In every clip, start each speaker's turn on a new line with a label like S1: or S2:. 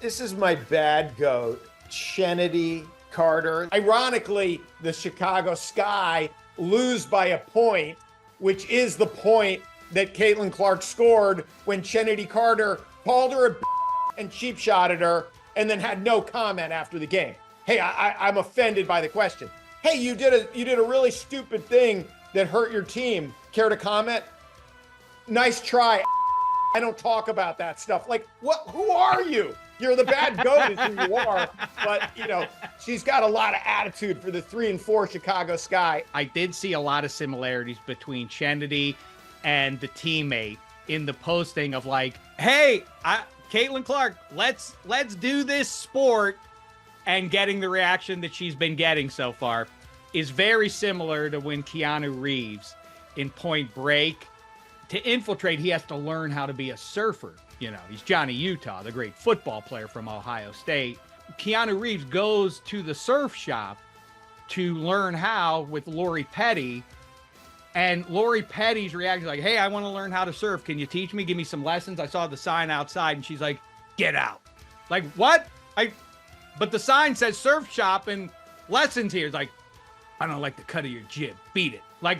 S1: This is my bad goat, Chennedy Carter. Ironically, the Chicago Sky lose by a point, which is the point that Caitlin Clark scored when Chennedy Carter called her a and cheap shotted her and then had no comment after the game. Hey, I'm offended by the question. Hey, you did a really stupid thing that hurt your team. Care to comment? Nice try. I don't talk about that stuff. Like, what? Who are you? You're the bad goat is who you are. But, she's got a lot of attitude for the 3 and 4 Chicago Sky.
S2: I did see a lot of similarities between Chennedy and the teammate in the posting of like, hey, Caitlin Clark, let's do this sport, and getting the reaction that she's been getting so far is very similar to when Keanu Reeves in Point Break, to infiltrate, he has to learn how to be a surfer. He's Johnny Utah, the great football player from Ohio State. Keanu Reeves goes to the surf shop to learn how with Lori Petty. And Lori Petty's reaction is like, hey, I want to learn how to surf. Can you teach me? Give me some lessons. I saw the sign outside. And she's like, get out. Like, what? But the sign says surf shop and lessons here. It's like, I don't like the cut of your jib. Beat it. Like,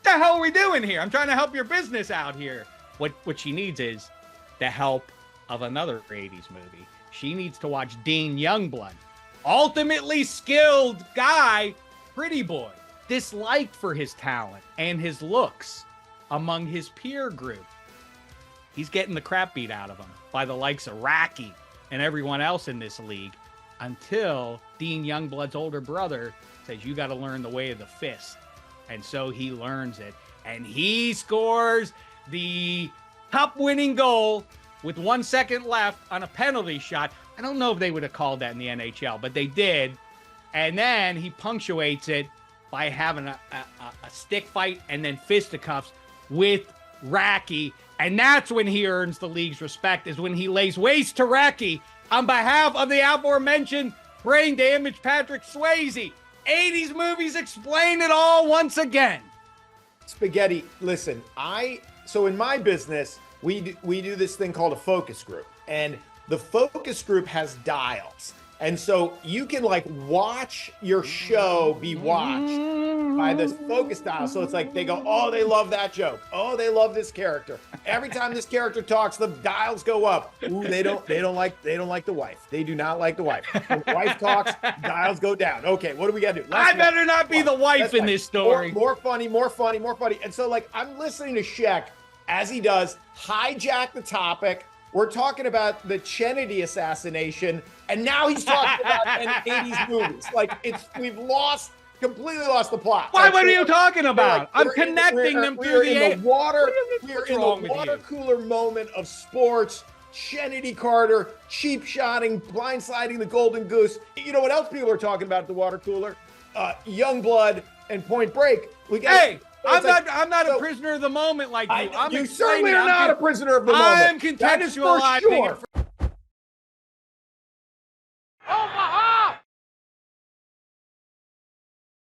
S2: the hell are we doing here? I'm trying to help your business out here. What she needs is the help of another 80s movie. She needs to watch Dean Youngblood. Ultimately skilled guy, pretty boy. Disliked for his talent and his looks among his peer group. He's getting the crap beat out of him by the likes of Rocky and everyone else in this league until Dean Youngblood's older brother says, you got to learn the way of the fist. And so he learns it. And he scores the cup-winning goal with 1 second left on a penalty shot. I don't know if they would have called that in the NHL, but they did. And then he punctuates it by having a stick fight and then fisticuffs with Rocky. And that's when he earns the league's respect, is when he lays waste to Rocky on behalf of the aforementioned brain-damaged Patrick Swayze. 80s movies explain it all once again.
S1: Spaghetti, listen, so in my business, we do this thing called a focus group. And the focus group has dials. And so you can watch your show be watched by this focus dial. So it's like they go, oh, they love that joke. Oh, they love this character. Every time this character talks, the dials go up. Ooh, they don't like the wife. They do not like the wife. When the wife talks, dials go down. Okay, what do we gotta do?
S2: I better not be the wife in this story.
S1: More funny. And so I'm listening to Shek as he does hijack the topic. We're talking about the Chennedy assassination, and now he's talking about 80s movies. We've completely lost the plot.
S2: What are you talking about? I'm connecting them through the
S1: water. We're in the water cooler moment of sports. Chennedy Carter, cheap shotting, blindsiding the Golden Goose. You know what else people are talking about at the water cooler? Youngblood and Point Break.
S2: I'm not a prisoner of the moment like you.
S1: You certainly are not a prisoner of the moment.
S2: I'm contextualizing it.